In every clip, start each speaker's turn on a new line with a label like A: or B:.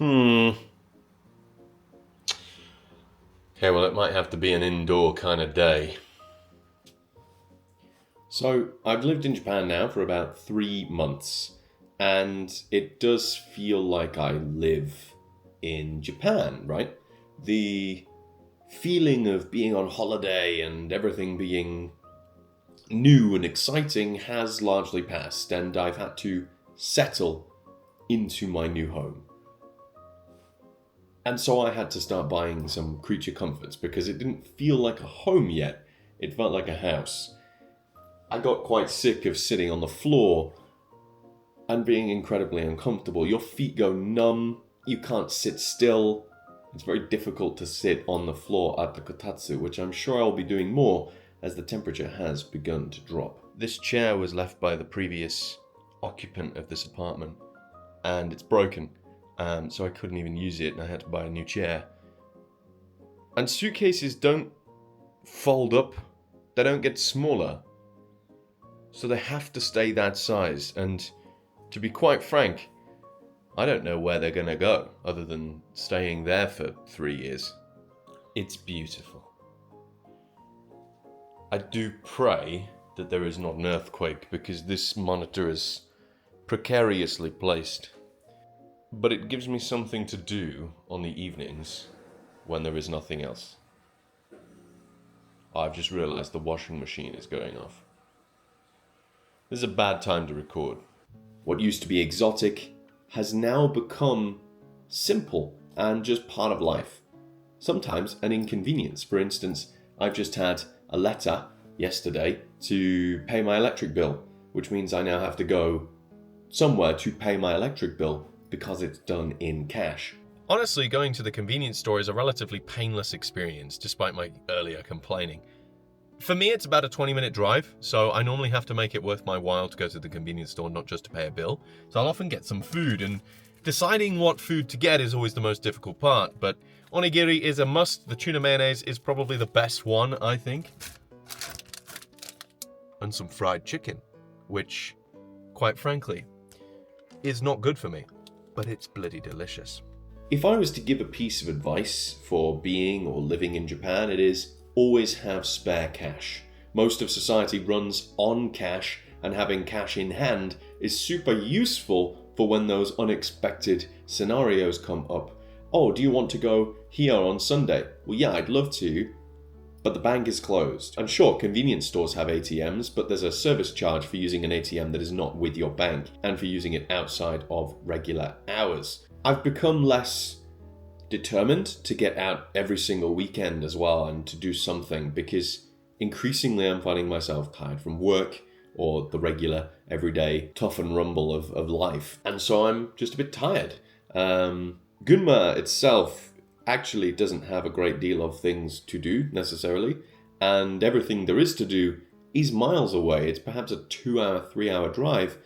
A: Hmm. Okay, well, it might have to be an indoor kind of day. So, I've lived in Japan now for about 3 months, and it does feel like I live in Japan, right? The feeling of being on holiday and everything being new and exciting has largely passed, and I've had to settle into my new home. And so I had to start buying some creature comforts because it didn't feel like a home yet. It felt like a house. I got quite sick of sitting on the floor and being incredibly uncomfortable. Your feet go numb, you can't sit still. It's very difficult to sit on the floor at the kotatsu, which I'm sure I'll be doing more as the temperature has begun to drop. This chair was left by the previous occupant of this apartment, and it's broken. So I couldn't even use it, and I had to buy a new chair. And suitcases don't fold up, they don't get smaller. So they have to stay that size, and to be quite frank, I don't know where they're gonna go, other than staying there for 3 years. It's beautiful. I do pray that there is not an earthquake, because this monitor is precariously placed. But it gives me something to do on the evenings when there is nothing else. I've just realised the washing machine is going off. This is a bad time to record. What used to be exotic has now become simple and just part of life. Sometimes an inconvenience. For instance, I've just had a letter yesterday to pay my electric bill, which means I now have to go somewhere to pay my electric bill because it's done in cash. Honestly, going to the convenience store is a relatively painless experience, despite my earlier complaining. For me, it's about a 20-minute drive, so I normally have to make it worth my while to go to the convenience store, not just to pay a bill. So I'll often get some food, and deciding what food to get is always the most difficult part, but onigiri is a must. The tuna mayonnaise is probably the best one, I think. And some fried chicken, which, quite frankly, is not good for me, but it's bloody delicious. If I was to give a piece of advice for being or living in Japan, it is always have spare cash. Most of society runs on cash, and having cash in hand is super useful for when those unexpected scenarios come up. Oh, do you want to go here on Sunday? Well, yeah, I'd love to, but the bank is closed. And sure, convenience stores have ATMs, but there's a service charge for using an ATM that is not with your bank and for using it outside of regular hours. I've become less determined to get out every single weekend as well and to do something, because increasingly I'm finding myself tired from work or the regular everyday tough and rumble of life. And so I'm just a bit tired. Gunma itself actually doesn't have a great deal of things to do necessarily, and everything there is to do is miles away. It's perhaps a 2-hour, 3-hour drive.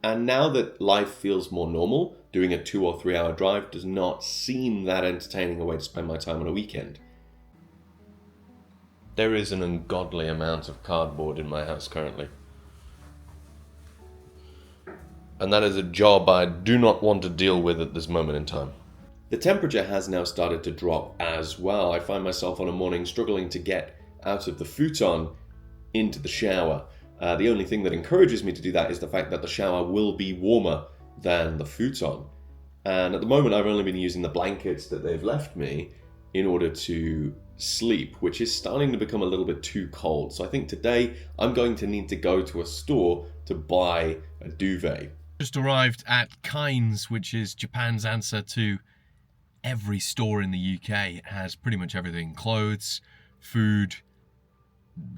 A: And now that life feels more normal, doing a 2 or 3 hour drive does not seem that entertaining a way to spend my time on a weekend. There is an ungodly amount of cardboard in my house currently. And that is a job I do not want to deal with at this moment in time. The temperature has now started to drop as well. I find myself on a morning struggling to get out of the futon into the shower. The only thing that encourages me to do that is the fact that the shower will be warmer than the futon. And at the moment, I've only been using the blankets that they've left me in order to sleep, which is starting to become a little bit too cold. So I think today I'm going to need to go to a store to buy a duvet. Just arrived at Kynes, which is Japan's answer to every store in the UK. It has pretty much everything: clothes, food,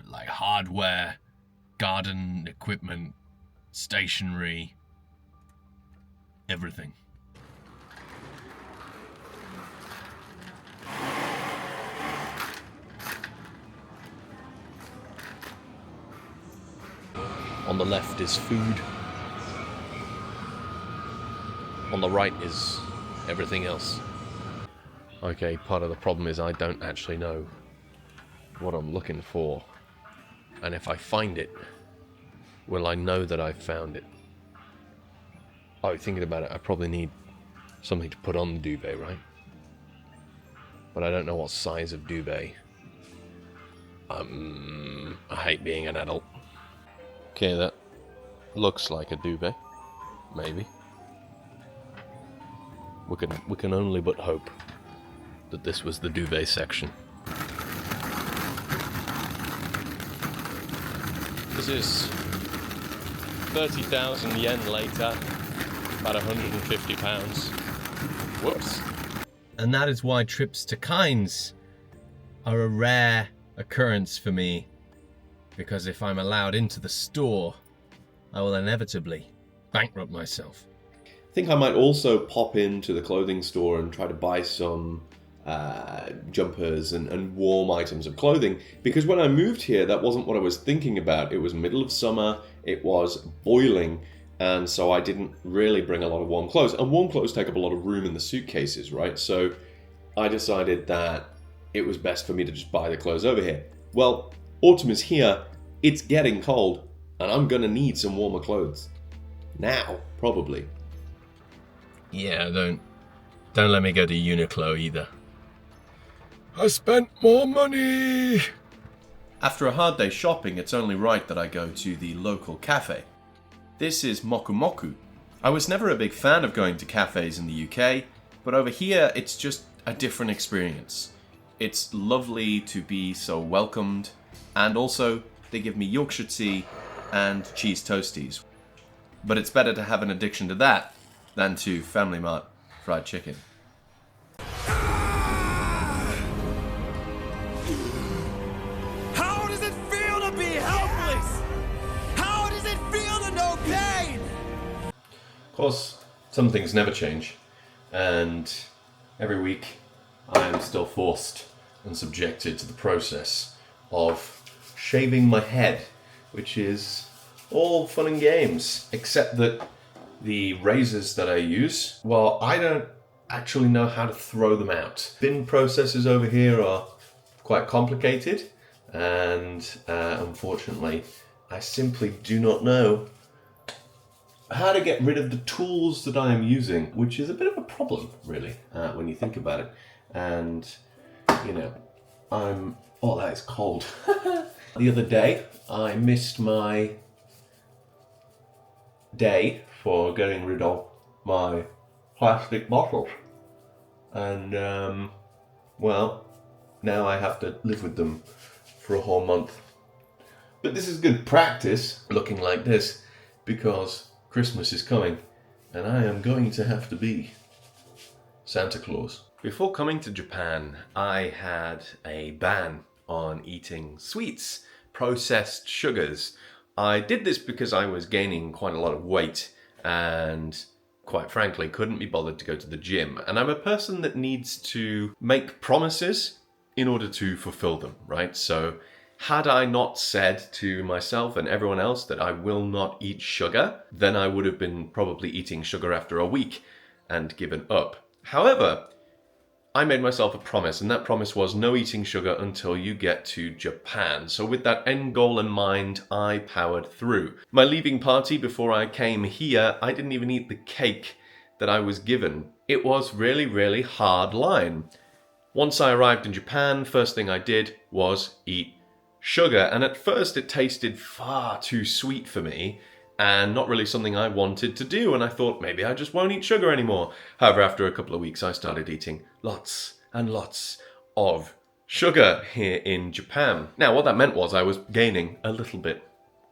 A: like hardware, garden equipment, stationery, everything. On the left is food. On the right is everything else. Okay, part of the problem is I don't actually know what I'm looking for. And if I find it, will I know that I've found it? Oh, thinking about it, I probably need something to put on the duvet, right? But I don't know what size of duvet. I hate being an adult. Okay, that looks like a duvet. Maybe. We can only but hope that this was the duvet section. This is 30,000 yen later, about 150 pounds. Whoops. And that is why trips to Kynes are a rare occurrence for me, because if I'm allowed into the store, I will inevitably bankrupt myself. I think I might also pop into the clothing store and try to buy some jumpers and warm items of clothing, because when I moved here, that wasn't what I was thinking about. It was middle of summer, it was boiling, and so I didn't really bring a lot of warm clothes. And warm clothes take up a lot of room in the suitcases, right? So I decided that it was best for me to just buy the clothes over here. Well, autumn is here, it's getting cold, and I'm gonna need some warmer clothes. Now, probably. Yeah, don't let me go to Uniqlo either. I spent more money! After a hard day shopping, it's only right that I go to the local cafe. This is Moku Moku. I was never a big fan of going to cafes in the UK, but over here it's just a different experience. It's lovely to be so welcomed, and also they give me Yorkshire tea and cheese toasties. But it's better to have an addiction to that than to Family Mart fried chicken.
B: How does it feel to be helpless? How does it feel to know pain?
A: Of course, some things never change, and every week I am still forced and subjected to the process of shaving my head, which is all fun and games, except that the razors that I use, well, I don't actually know how to throw them out. Bin processes over here are quite complicated, and unfortunately, I simply do not know how to get rid of the tools that I am using, which is a bit of a problem, really, when you think about it. And, you know, oh, that is cold. The other day, I missed my day for getting rid of my plastic bottles. And, well, now I have to live with them for a whole month. But this is good practice, looking like this, because Christmas is coming, and I am going to have to be Santa Claus. Before coming to Japan, I had a ban on eating sweets, processed sugars. I did this because I was gaining quite a lot of weight and, quite frankly, couldn't be bothered to go to the gym. And I'm a person that needs to make promises in order to fulfill them, right? So had I not said to myself and everyone else that I will not eat sugar, then I would have been probably eating sugar after a week and given up. However, I made myself a promise, and that promise was no eating sugar until you get to Japan. So with that end goal in mind, I powered through. My leaving party before I came here, I didn't even eat the cake that I was given. It was really, really hard line. Once I arrived in Japan, first thing I did was eat sugar, and at first it tasted far too sweet for me and not really something I wanted to do, and I thought maybe I just won't eat sugar anymore. However, after a couple of weeks I started eating lots and lots of sugar here in Japan. Now what that meant was I was gaining a little bit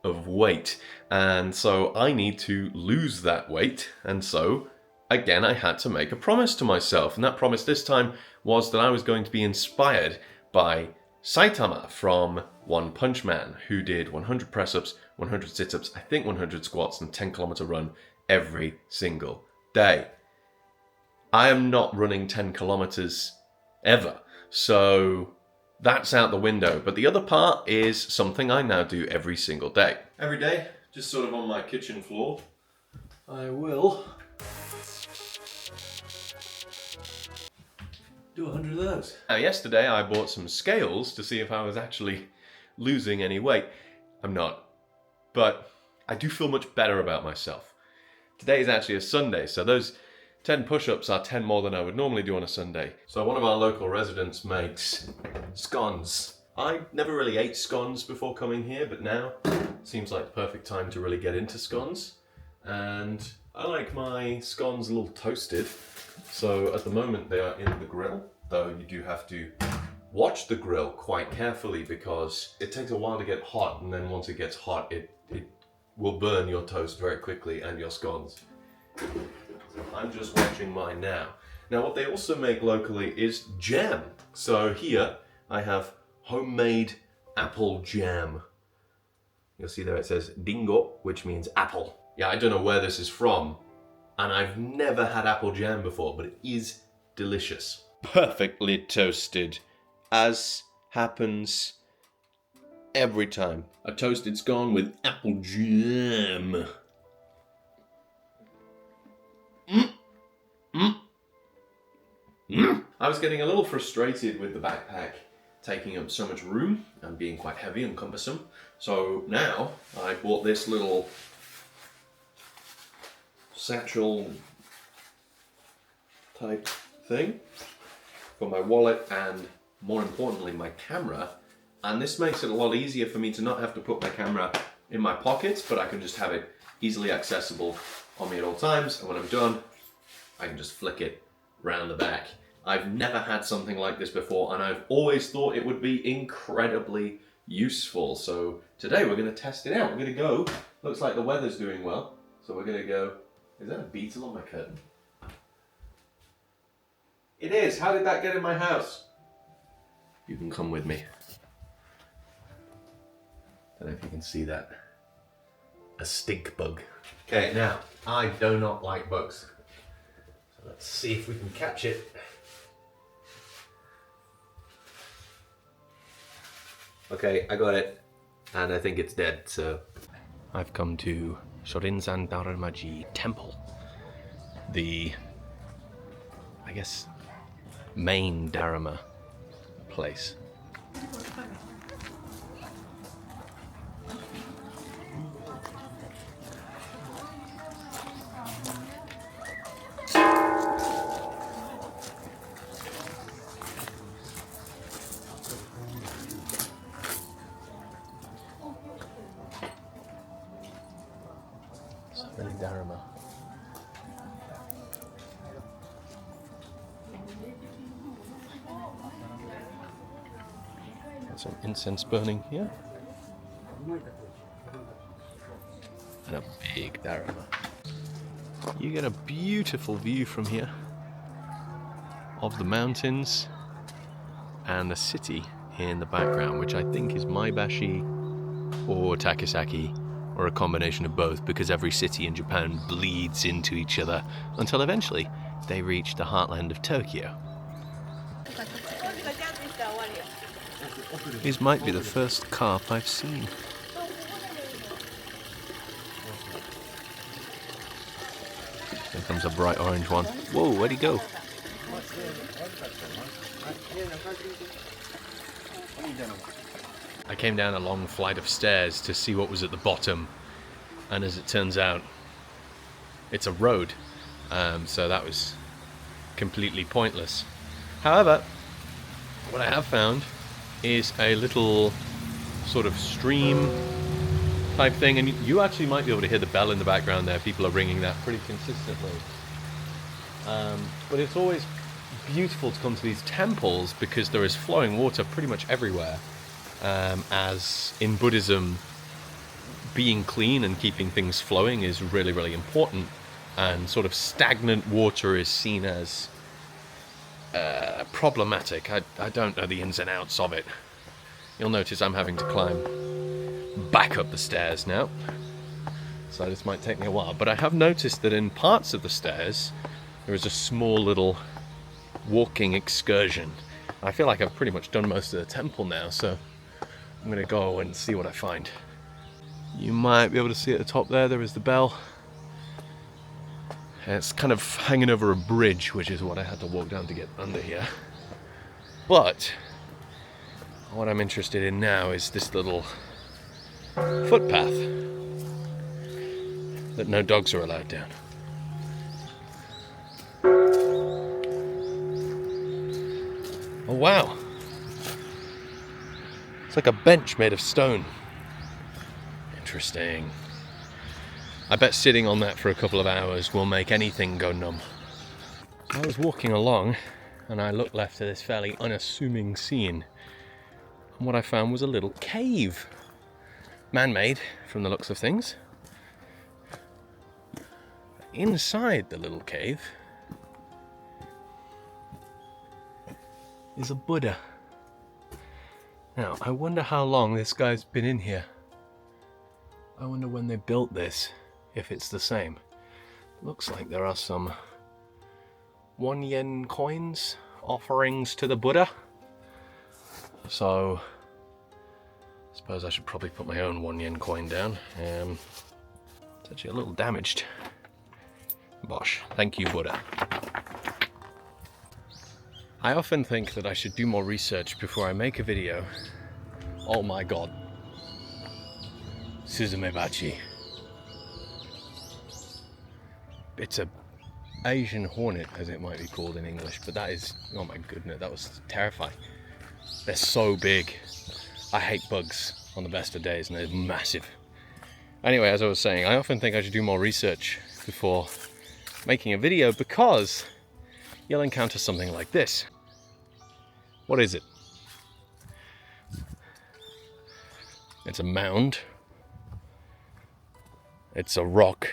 A: of weight, and so I need to lose that weight, and so again I had to make a promise to myself, and that promise this time was that I was going to be inspired by Saitama from One Punch Man, who did 100 press-ups, 100 sit-ups, I think 100 squats, and 10-kilometer run every single day. I am not running 10 kilometers ever, so that's out the window. But the other part is something I now do every single day. Every day, just sort of on my kitchen floor, I will do 100 of those. Now yesterday I bought some scales to see if I was actually losing any weight. I'm not, but I do feel much better about myself. Today is actually a Sunday, so those 10 push-ups are 10 more than I would normally do on a Sunday. So one of our local residents makes scones. I never really ate scones before coming here, but now seems like the perfect time to really get into scones. And I like my scones a little toasted. So at the moment they are in the grill, though you do have to watch the grill quite carefully because it takes a while to get hot, and then once it gets hot, it will burn your toast very quickly and your scones. So I'm just watching mine now. Now what they also make locally is jam. So here I have homemade apple jam. You'll see there it says dingo, which means apple. Yeah, I don't know where this is from, and I've never had apple jam before, but it is delicious. Perfectly toasted, as happens every time. A toasted scone with apple jam. I was getting a little frustrated with the backpack taking up so much room and being quite heavy and cumbersome. So now I bought this little satchel type thing for my wallet and, more importantly, my camera. And this makes it a lot easier for me to not have to put my camera in my pockets, but I can just have it easily accessible on me at all times. And when I'm done, I can just flick it round the back. I've never had something like this before, and I've always thought it would be incredibly useful. So today we're going to test it out. We're going to go, looks like the weather's doing well, so we're going to go. Is that a beetle on my curtain? It is. How did that get in my house? You can come with me. I don't know if you can see that. A stink bug. Okay, now, I do not like bugs. So let's see if we can catch it. Okay, I got it. And I think it's dead, so. I've come to Shorinzan Daruma-ji Temple. The, I guess, main Daruma place. Really Daruma. Got some incense burning here. And a big Daruma. You get a beautiful view from here of the mountains and the city in the background, which I think is Maebashi or Takasaki, or a combination of both, because every city in Japan bleeds into each other until eventually they reach the heartland of Tokyo. This might be the first carp I've seen. Here comes a bright orange one. Whoa, where'd he go? I came down a long flight of stairs to see what was at the bottom, and as it turns out, it's a road, so that was completely pointless. However, what I have found is a little sort of stream type thing, and you actually might be able to hear the bell in the background there. People are ringing that pretty consistently. But it's always beautiful to come to these temples because there is flowing water pretty much everywhere. As in Buddhism, being clean and keeping things flowing is really, really important, and sort of stagnant water is seen as problematic. I don't know the ins and outs of it. You'll notice I'm having to climb back up the stairs now, so this might take me a while, but I have noticed that in parts of the stairs there is a small little walking excursion. I feel like I've pretty much done most of the temple now, so I'm going to go and see what I find. You might be able to see at the top there is the bell. It's kind of hanging over a bridge, which is what I had to walk down to get under here. But what I'm interested in now is this little footpath that no dogs are allowed down. like a bench made of stone. Interesting. I bet sitting on that for a couple of hours will make anything go numb. So I was walking along and I looked left to this fairly unassuming scene. And what I found was a little cave. Man-made from the looks of things. Inside the little cave is a Buddha. Now, I wonder how long this guy's been in here. I wonder when they built this, if it's the same. Looks like there are some 1 yen coins, offerings to the Buddha. So, I suppose I should probably put my own 1 yen coin down. It's actually a little damaged. Bosh. Thank you, Buddha. I often think that I should do more research before I make a video. Oh my god. Suzumebachi. It's a Asian hornet, as it might be called in English, but that is, oh my goodness, that was terrifying. They're so big. I hate bugs on the best of days, and they're massive. Anyway, as I was saying, I often think I should do more research before making a video, because you'll encounter something like this. What is it? It's a mound. It's a rock.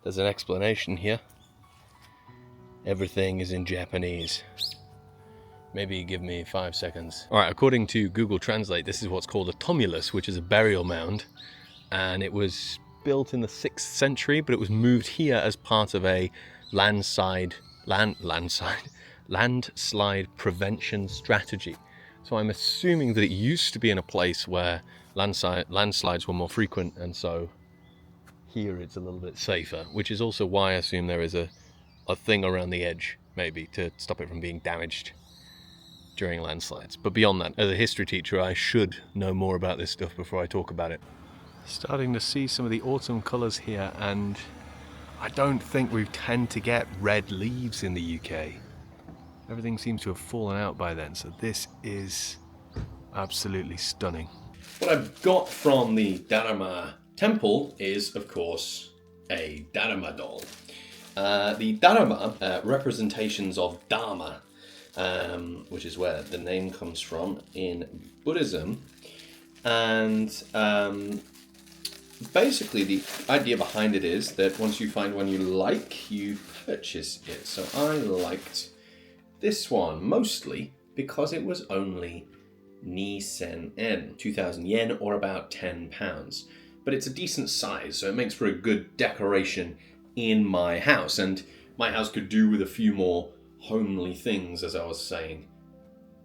A: There's an explanation here. Everything is in Japanese. Maybe give me 5 seconds. All right, according to Google Translate, this is what's called a tumulus, which is a burial mound. And it was built in the 6th century, but it was moved here as part of a landslide prevention strategy. So I'm assuming that it used to be in a place where landslides were more frequent, and so here it's a little bit safer, which is also why I assume there is a thing around the edge, maybe, to stop it from being damaged during landslides. But beyond that, as a history teacher, I should know more about this stuff before I talk about it. Starting to see some of the autumn colours here, and I don't think we tend to get red leaves in the UK. Everything seems to have fallen out by then, so this is absolutely stunning. What I've got from the Daruma temple is, of course, a daruma doll. The daruma representations of Dharma, which is where the name comes from in Buddhism, and basically the idea behind it is that once you find one you like, you purchase it. So I liked this one mostly because it was only Nisen-en, 2,000 yen, or about £10. But it's a decent size, so it makes for a good decoration in my house. And my house could do with a few more homely things, as I was saying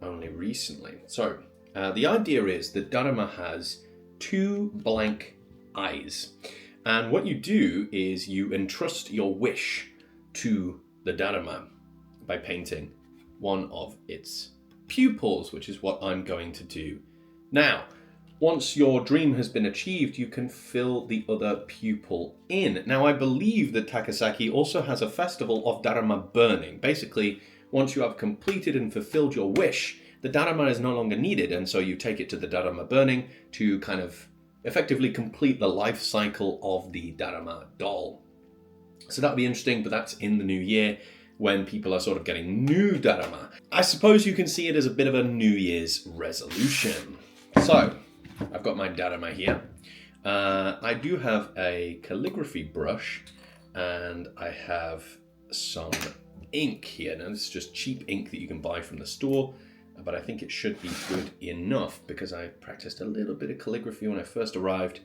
A: only recently. So the idea is that Daruma has 2 blank eyes. And what you do is you entrust your wish to the Daruma by painting one of its pupils, which is what I'm going to do now. Once your dream has been achieved, you can fill the other pupil in. Now, I believe that Takasaki also has a festival of Daruma burning. Basically, once you have completed and fulfilled your wish, the Daruma is no longer needed, and so you take it to the Daruma burning to kind of effectively complete the life cycle of the Daruma doll. So that'll be interesting, but that's in the new year, when people are sort of getting new Daruma. I suppose you can see it as a bit of a New Year's resolution. So, I've got my Daruma here. I do have a calligraphy brush, and I have some ink here. Now, this is just cheap ink that you can buy from the store, but I think it should be good enough because I practiced a little bit of calligraphy when I first arrived,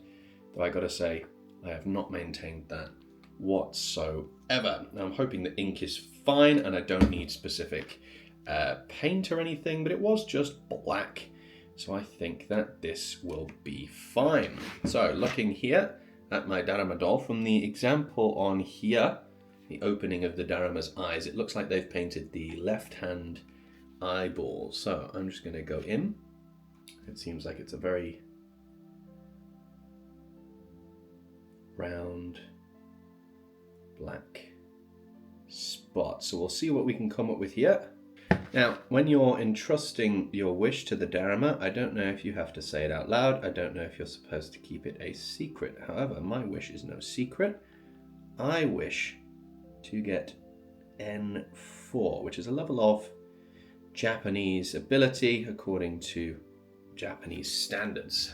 A: though I gotta say, I have not maintained that whatsoever. Now, I'm hoping the ink is fine and I don't need specific paint or anything, but it was just black, so I think that this will be fine. So, looking here at my Daruma doll, from the example on here, the opening of the Daruma's eyes, it looks like they've painted the left-hand eyeball. So, I'm just going to go in. It seems like it's a very round black spot. So we'll see what we can come up with here. Now, when you're entrusting your wish to the daruma, I don't know if you have to say it out loud. I don't know if you're supposed to keep it a secret. However, my wish is no secret. I wish to get N4, which is a level of Japanese ability according to Japanese standards.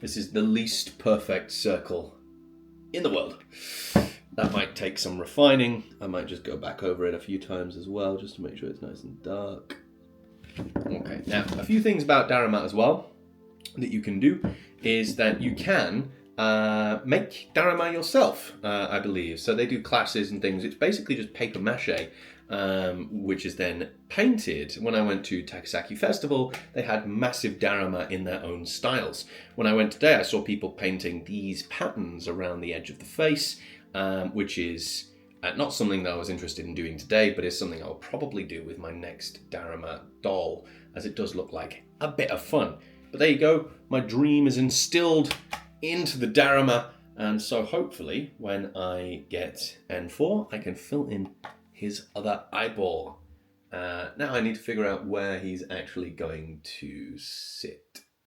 A: This is the least perfect circle in the world. That might take some refining. I might just go back over it a few times as well, just to make sure it's nice and dark. Okay, now a few things about daruma as well that you can do is that you can make daruma yourself, I believe. So they do classes and things. It's basically just paper mache, which is then painted. When I went to Takasaki Festival, they had massive daruma in their own styles. When I went today, I saw people painting these patterns around the edge of the face, which is not something that I was interested in doing today, but is something I'll probably do with my next daruma doll, as it does look like a bit of fun. But there you go, my dream is instilled into the daruma, and so hopefully when I get N4, I can fill in his other eyeball. Now I need to figure out where he's actually going to sit.